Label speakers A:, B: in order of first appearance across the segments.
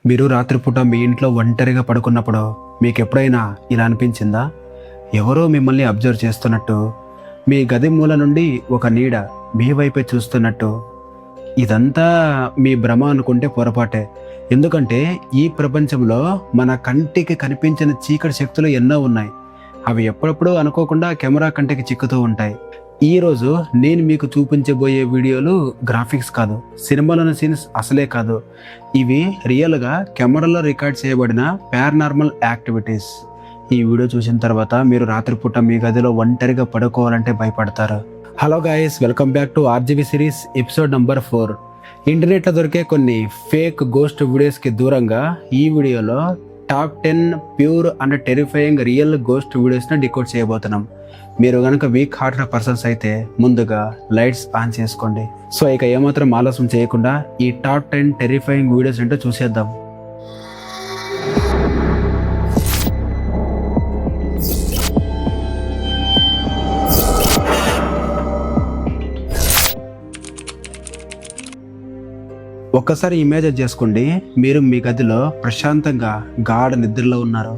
A: మీరు రాత్రిపూట మీ ఇంట్లో ఒంటరిగా పడుకున్నప్పుడు మీకు ఎప్పుడైనా ఇలా అనిపించిందా? ఎవరో మిమ్మల్ని అబ్జర్వ్ చేస్తున్నట్టు, మీ గది మూల నుండి ఒక నీడ మీ వైపే చూస్తున్నట్టు. ఇదంతా మీ భ్రమ అనుకుంటే పొరపాటే. ఎందుకంటే ఈ ప్రపంచంలో మన కంటికి కనిపించిన చీకటి శక్తులు ఎన్నో ఉన్నాయి. అవి ఎప్పుడప్పుడు అనుకోకుండా కెమెరా కంటికి చిక్కుతూ ఉంటాయి. ఈరోజు నేను మీకు చూపించబోయే వీడియోలు గ్రాఫిక్స్ కాదు, సినిమాలోని సీన్స్ అసలే కాదు. ఇవి రియల్గా కెమెరాలో రికార్డ్ చేయబడిన పారానార్మల్ యాక్టివిటీస్. ఈ వీడియో చూసిన తర్వాత మీరు రాత్రిపూట మీ గదిలో ఒంటరిగా పడుకోవాలంటే భయపడతారు. Hello guys, welcome back to RGV series episode number 4. ఇంటర్నెట్లో దొరికే కొన్ని ఫేక్ గోస్ట్ వీడియోస్కి దూరంగా ఈ వీడియోలో top 10 pure and terrifying real ghost వీడియోస్ని డికోడ్ చేయబోతున్నాం. మీరు కనుక వీక్ హార్టెడ్ పర్సన్స్ అయితే ముందుగా లైట్స్ ఆన్ చేసుకోండి. సో ఇక ఏమాత్రం ఆలస్యం చేయకుండా ఈ టాప్ 10 టెరిఫైయింగ్ వీడియోస్ ఏంటో చూసేద్దాం. ఒక్కసారి ఇమేజిన్ చేసుకోండి, మీరు మీ గదిలో ప్రశాంతంగా గాఢ నిద్రలో ఉన్నారు.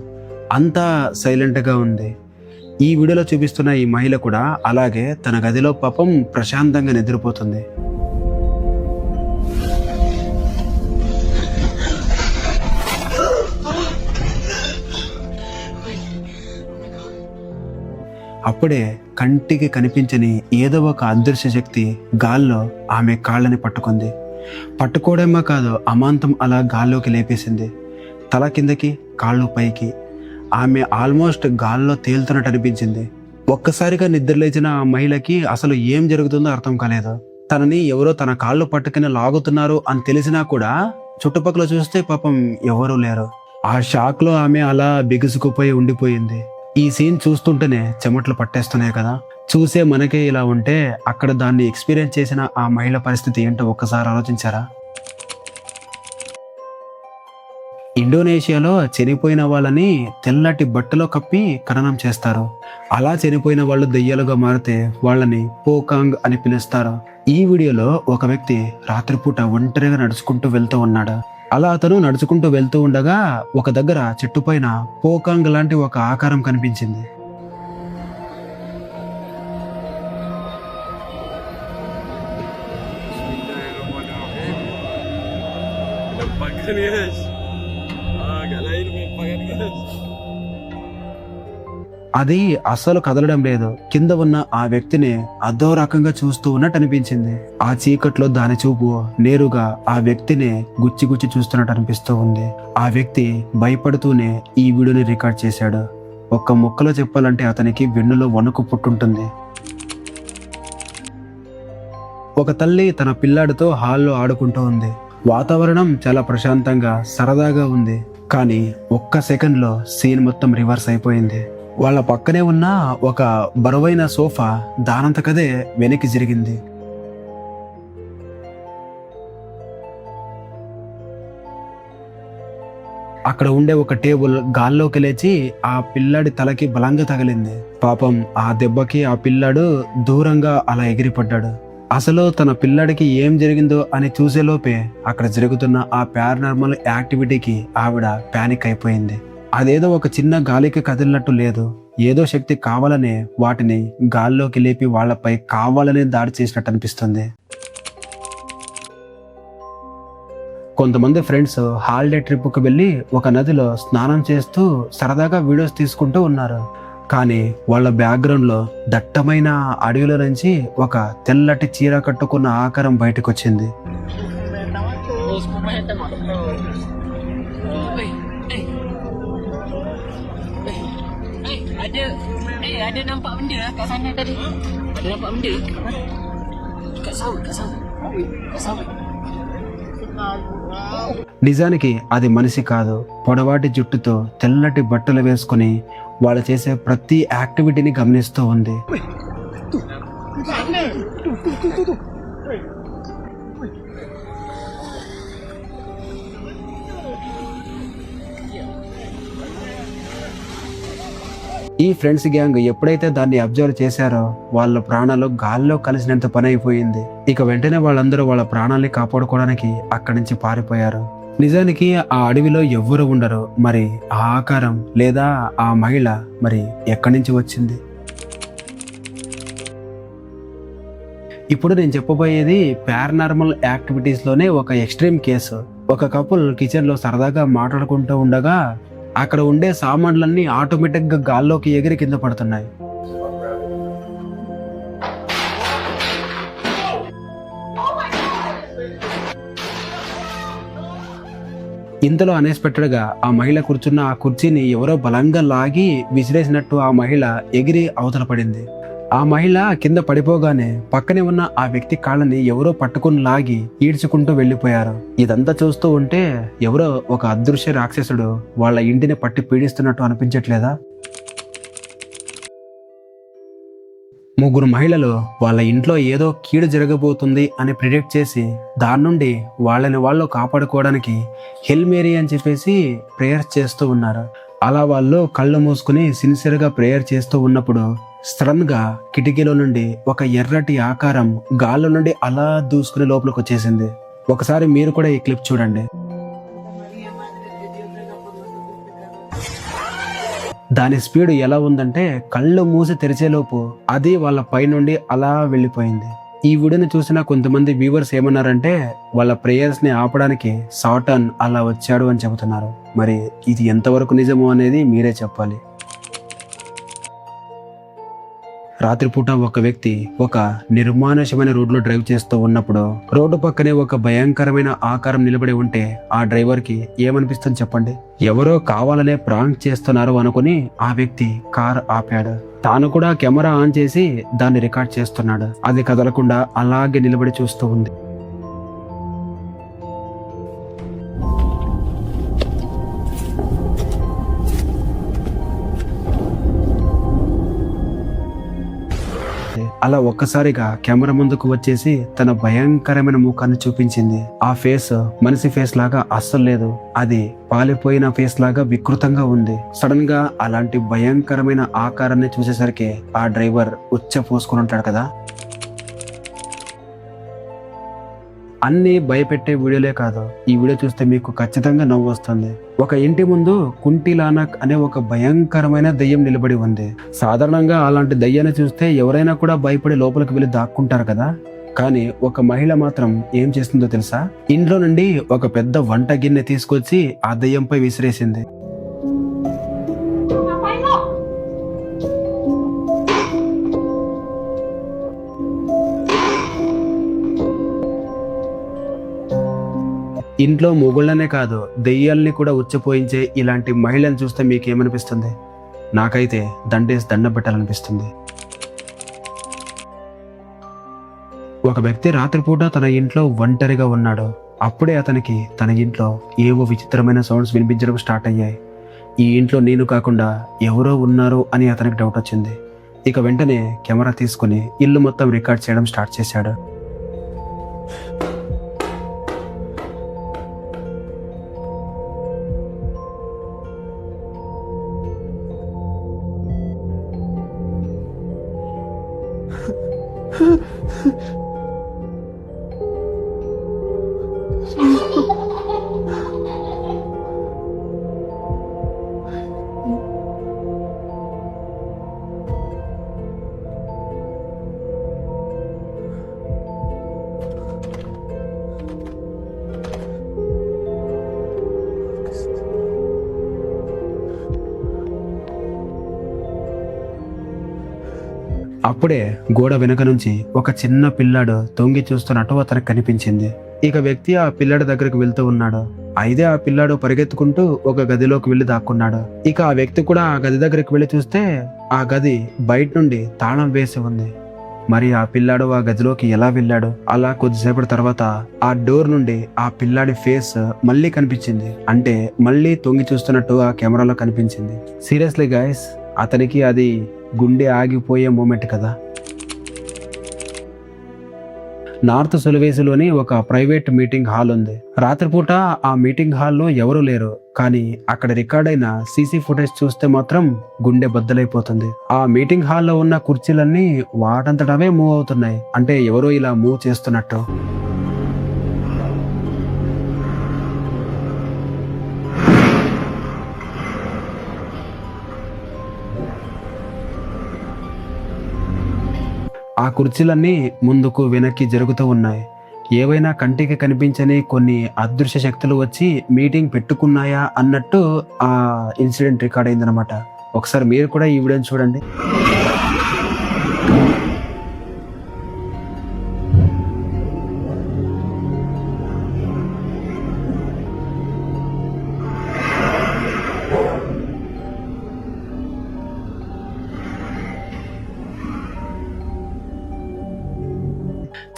A: అంతా సైలెంట్గా ఉంది. ఈ వీడియోలో చూపిస్తున్న ఈ మహిళ కూడా అలాగే తన గదిలో పాపం ప్రశాంతంగా నిద్రపోతుంది. అప్పుడే కంటికి కనిపించని ఏదో ఒక అదృశ్య శక్తి గాల్లో ఆమె కాళ్ళని పట్టుకుంది. పట్టుకోవడమో కాదు, అమాంతం అలా గాల్లోకి లేపేసింది. తల కిందకి, కాళ్ళు పైకి. ఆమె ఆల్మోస్ట్ గాల్లో తేలుతున్నట్టు అనిపించింది. ఒక్కసారిగా నిద్రలేచిన ఆ మహిళకి అసలు ఏం జరుగుతుందో అర్థం కాలేదు. తనని ఎవరో తన కాళ్ళు పట్టుకుని లాగుతున్నారు అని తెలిసినా కూడా చుట్టుపక్కల చూస్తే పాపం ఎవరూ లేరు. ఆ షాక్లో ఆమె అలా బిగుసుకుపోయి ఉండిపోయింది. ఈ సీన్ చూస్తుంటేనే చెమటలు పట్టేస్తున్నాయి కదా. చూసే మనకే ఇలా ఉంటే అక్కడ దాన్ని ఎక్స్పీరియన్స్ చేసిన ఆ మహిళ పరిస్థితి ఏంటో ఒక్కసారి ఆలోచించారా? ఇండోనేషియాలో చనిపోయిన వాళ్ళని తెల్లటి బట్టలో కప్పి ఖననం చేస్తారు. అలా చనిపోయిన వాళ్ళు దెయ్యాలుగా మారితే వాళ్ళని పోకాంగ్ అని పిలుస్తారు. ఈ వీడియోలో ఒక వ్యక్తి రాత్రిపూట ఒంటరిగా నడుచుకుంటూ వెళ్తూ ఉన్నాడు. అలా అతను నడుచుకుంటూ వెళ్తూ ఉండగా ఒక దగ్గర చెట్టు పైన పోకాంగ్ లాంటి ఒక ఆకారం కనిపించింది. అది అస్సలు కదలడం లేదు. కింద ఉన్న ఆ వ్యక్తిని అదో రకంగా చూస్తూ ఉన్నట్టు అనిపించింది. ఆ చీకట్లో దాని చూపు నేరుగా ఆ వ్యక్తిని గుచ్చి గుచ్చి చూస్తున్నట్టు అనిపిస్తూ ఉంది. ఆ వ్యక్తి భయపడుతూనే ఈ వీడియోని రికార్డ్ చేశాడు. ఒక్క ముక్కలో చెప్పాలంటే అతనికి వెన్నులో వణుకు పుట్టుంటుంది. ఒక తల్లి తన పిల్లాడితో హాల్లో ఆడుకుంటూ ఉంది. వాతావరణం చాలా ప్రశాంతంగా సరదాగా ఉంది. కానీ ఒక్క సెకండ్లో సీన్ మొత్తం రివర్స్ అయిపోయింది. వాళ్ళ పక్కనే ఉన్న ఒక బరువైన సోఫా దానంతకదే వెనక్కి జరిగింది. అక్కడ ఉండే ఒక టేబుల్ గాల్లోకి లేచి ఆ పిల్లాడి తలకి బలంగా తగిలింది. పాపం ఆ దెబ్బకి ఆ పిల్లాడు దూరంగా అలా ఎగిరిపడ్డాడు. అసలు తన పిల్లాడికి ఏం జరిగిందో అని చూసేలోపే అక్కడ జరుగుతున్న ఆ పారానార్మల్ యాక్టివిటీకి ఆవిడ ప్యానిక్ అయిపోయింది. అదేదో ఒక చిన్న గాలికి కదిలినట్టు లేదు. ఏదో శక్తి కావాలనే వాటిని గాల్లోకి లేపి వాళ్లపై కావాలనే దాడి చేసినట్టు అనిపిస్తుంది. కొంతమంది ఫ్రెండ్స్ హాలిడే ట్రిప్కి వెళ్ళి ఒక నదిలో స్నానం చేస్తూ సరదాగా వీడియోస్ తీసుకుంటూ ఉన్నారు. కానీ వాళ్ళ బ్యాక్గ్రౌండ్లో దట్టమైన అడవిలో నుంచి ఒక తెల్లటి చీర కట్టుకున్న ఆకారం బయటకు వచ్చింది.
B: Ada nampak benda kat sana tadi. Ada nampak benda kat sawit.
A: నిజానికి అది మనిషి కాదు. పొడవాటి జుట్టుతో తెల్లటి బట్టలు వేసుకుని వాళ్ళు చేసే ప్రతి యాక్టివిటీని గమనిస్తూ ఉంది. ఈ ఫ్రెండ్స్ గ్యాంగ్ ఎప్పుడైతే దాన్ని అబ్జర్వ్ చేశారో వాళ్ళ ప్రాణాలు గాల్లో కలిసినంత పని అయిపోయింది. ఇక వెంటనే వాళ్ళందరూ వాళ్ళ ప్రాణాలని కాపాడుకోవడానికి అక్కడి నుంచి పారిపోయారు. నిజానికి ఆ అడవిలో ఎవ్వరు ఉండరు. మరి ఆ ఆకారం లేదా ఆ మహిళ మరి ఎక్కడి నుంచి వచ్చింది? ఇప్పుడు నేను చెప్పబోయేది పారానార్మల్ యాక్టివిటీస్లోనే ఒక ఎక్స్ట్రీమ్ కేసు. ఒక కపుల్ కిచెన్లో సరదాగా మాట్లాడుకుంటూ ఉండగా అక్కడ ఉండే సామాన్లన్నీ ఆటోమేటిక్గా గాల్లోకి ఎగిరి కింద పడుతున్నాయి. ఇంతలో అన్ఎక్స్పెక్టెడ్గా ఆ మహిళ కూర్చున్న ఆ కుర్చీని ఎవరో బలంగా లాగి విసిరేసినట్టు ఆ మహిళ ఎగిరి అవతల పడింది. ఆ మహిళ కింద పడిపోగానే పక్కనే ఉన్న ఆ వ్యక్తి కాళ్ళని ఎవరో పట్టుకుని లాగి ఈడ్చుకుంటూ వెళ్ళిపోయారు. ఇదంతా చూస్తూ ఉంటే ఎవరో ఒక అదృశ్య రాక్షసుడు వాళ్ళ ఇంటిని పట్టి పీడిస్తున్నట్టు అనిపించట్లేదా? ముగ్గురు మహిళలు వాళ్ళ ఇంట్లో ఏదో కీడు జరగబోతుంది అని ప్రిడిక్ట్ చేసి దాని నుండి వాళ్ళని వాళ్ళు కాపాడుకోవడానికి హెల్ మేరీ అని చెప్పేసి ప్రేయర్ చేస్తూ ఉన్నారు. అలా వాళ్ళు కళ్ళు మూసుకుని సిన్సియర్గా ప్రేయర్ చేస్తూ ఉన్నప్పుడు సడన్ గా కిటికీలో నుండి ఒక ఎర్రటి ఆకారం గాల్లో నుండి అలా దూసుకుని లోపలికి వచ్చేసింది. ఒకసారి మీరు కూడా ఈ క్లిప్ చూడండి. దాని స్పీడ్ ఎలా ఉందంటే కళ్ళు మూసి తెరిచేలోపు అది వాళ్ళ పై నుండి అలా వెళ్ళిపోయింది. ఈ వీడియోని చూసిన కొంతమంది వ్యూవర్స్ ఏమన్నారంటే వాళ్ళ ప్రేయర్స్ ని ఆపడానికి సాటాన్ అలా వచ్చాడు అని చెబుతున్నారు. మరి ఇది ఎంతవరకు నిజమో అనేది మీరే చెప్పాలి. రాత్రిపూట ఒక వ్యక్తి ఒక నిర్మానుష్యమైన రోడ్లో డ్రైవ్ చేస్తూ ఉన్నప్పుడు రోడ్డు పక్కనే ఒక భయంకరమైన ఆకారం నిలబడి ఉంటే ఆ డ్రైవర్ కి ఏమనిపిస్తుంది చెప్పండి? ఎవరో కావాలనే ప్రాంక్ చేస్తున్నారు అనుకుని ఆ వ్యక్తి కార్ ఆపాడు. తాను కూడా కెమెరా ఆన్ చేసి దాన్ని రికార్డ్ చేస్తున్నాడు. అది కదలకుండా అలాగే నిలబడి చూస్తూ ఉంది. అలా ఒక్కసారిగా కెమెరా ముందుకు వచ్చేసి తన భయంకరమైన ముఖాన్ని చూపించింది. ఆ ఫేస్ మనిషి ఫేస్ లాగా అస్సలు లేదు. అది పాలిపోయిన ఫేస్ లాగా వికృతంగా ఉంది. సడన్ గా అలాంటి భయంకరమైన ఆకారాన్ని చూసేసరికి ఆ డ్రైవర్ ఉచ్చ పోసుకుని ఉంటాడు కదా. అన్ని భయపెట్టే వీడియోలే కాదు, ఈ వీడియో చూస్తే మీకు ఖచ్చితంగా నవ్వు వస్తుంది. ఒక ఇంటి ముందు కుంటిలానక్ అనే ఒక భయంకరమైన దెయ్యం నిలబడి ఉంది. సాధారణంగా అలాంటి దెయ్యాన్ని చూస్తే ఎవరైనా కూడా భయపడి లోపలికి వెళ్ళి దాక్కుంటారు కదా. కానీ ఒక మహిళ మాత్రం ఏం చేస్తుందో తెలుసా? ఇంట్లో నుండి ఒక పెద్ద వంట గిన్నె తీసుకొచ్చి ఆ దెయ్యంపై విసిరేసింది. ఇంట్లో మొగుళ్ళనే కాదు దెయ్యాల్ని కూడా ఉచ్చపోయించే ఇలాంటి మహిళను చూస్తే మీకేమనిపిస్తుంది? నాకైతే దండేసి దండం పెట్టాలనిపిస్తుంది. ఒక వ్యక్తి రాత్రిపూట తన ఇంట్లో ఒంటరిగా ఉన్నాడు. అప్పుడే అతనికి తన ఇంట్లో ఏవో విచిత్రమైన సౌండ్స్ వినిపించడం స్టార్ట్ అయ్యాయి. ఈ ఇంట్లో నేను కాకుండా ఎవరో ఉన్నారు అని అతనికి డౌట్ వచ్చింది. ఇక వెంటనే కెమెరా తీసుకుని ఇల్లు మొత్తం రికార్డ్ చేయడం స్టార్ట్ చేశాడు. అప్పుడే గోడ వెనుక నుంచి ఒక చిన్న పిల్లాడు తొంగి చూస్తున్నట్టు అతనికి కనిపించింది. ఇక వ్యక్తి ఆ పిల్లాడి దగ్గరకు వెళ్తూ ఉన్నాడు. అయితే ఆ పిల్లాడు పరిగెత్తుకుంటూ ఒక గదిలోకి వెళ్లి దాక్కున్నాడు. ఇక ఆ వ్యక్తి కూడా ఆ గది దగ్గరికి వెళ్లి చూస్తే ఆ గది బయట నుండి తాళం వేసి ఉంది. మరి ఆ పిల్లాడు ఆ గదిలోకి ఎలా వెళ్ళాడు? అలా కొద్దిసేపటి తర్వాత ఆ డోర్ నుండి ఆ పిల్లాడి ఫేస్ మళ్ళీ కనిపించింది. అంటే మళ్ళీ తొంగి చూస్తున్నట్టు ఆ కెమెరాలో కనిపించింది. సీరియస్లీ గైస్, అతనికి అది గుండె ఆగిపోయే మూమెంట్ కదా. నార్త్ సులవేసిలోని ఒక ప్రైవేట్ మీటింగ్ హాల్ ఉంది. రాత్రిపూట ఆ మీటింగ్ హాల్లో ఎవరూ లేరు. కానీ అక్కడ రికార్డ్ అయిన సీసీ ఫుటేజ్ చూస్తే మాత్రం గుండె బద్దలైపోతుంది. ఆ మీటింగ్ హాల్లో ఉన్న కుర్చీలన్నీ వాటంతటవే మూవ్ అవుతున్నాయి. అంటే ఎవరో ఇలా మూవ్ చేస్తున్నట్టు. ఆ కుర్చీలన్నీ ముందుకు వెనక్కి జరుగుతూ ఉన్నాయి. ఏవైనా కంటికి కనిపించని కొన్ని అదృశ్య శక్తులు వచ్చి మీటింగ్ పెట్టుకున్నాయా అన్నట్టు ఆ ఇన్సిడెంట్ రికార్డ్ అయిందనమాట. ఒకసారి మీరు కూడా ఈ వీడియోని చూడండి.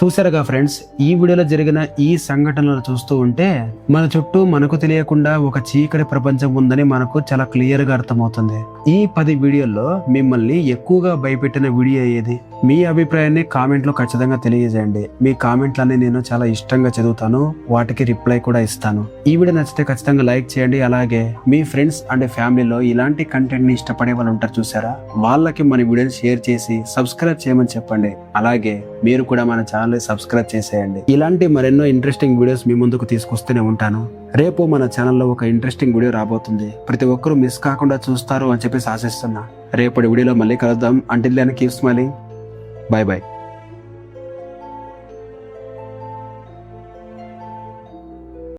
A: చూసారుగా ఫ్రెండ్స్, ఈ వీడియోలో జరిగిన ఈ సంఘటనలు చూస్తూ ఉంటే మన చుట్టూ మనకు తెలియకుండా ఒక చీకటి ప్రపంచం ఉందని మనకు చాలా క్లియర్ గా అర్థమవుతుంది. ఈ 10 వీడియోల్లో మిమ్మల్ని ఎక్కువగా భయపెట్టిన వీడియో ఏది? మీ అభిప్రాయాన్ని కామెంట్ లో ఖచ్చితంగా తెలియజేయండి. మీ కామెంట్లన్నీ నేను చాలా ఇష్టంగా చదువుతాను, వాటికి రిప్లై కూడా ఇస్తాను. ఈ వీడియో నచ్చితే ఖచ్చితంగా లైక్ చేయండి. అలాగే మీ ఫ్రెండ్స్ అండ్ ఫ్యామిలీలో ఇలాంటి కంటెంట్ ని ఇష్టపడే వాళ్ళు ఉంటారు చూసారా, వాళ్ళకి మన వీడియోని షేర్ చేసి సబ్స్క్రైబ్ చేయమని చెప్పండి. అలాగే మీరు కూడా మన ఛానల్ సబ్స్క్రైబ్ చేసేయండి. ఇలాంటి మరెన్నో ఇంట్రెస్టింగ్ వీడియోస్ మీ ముందుకు తీసుకొస్తూనే ఉంటాను. రేపు మన ఛానల్లో ఒక ఇంట్రెస్టింగ్ వీడియో రాబోతుంది. ప్రతి ఒక్కరూ మిస్ కాకుండా చూస్తారు అని చెప్పేసి ఆశిస్తున్నా. రేపటి వీడియోలో మళ్ళీ కలుద్దాం. Until then keep smiling. Bye by.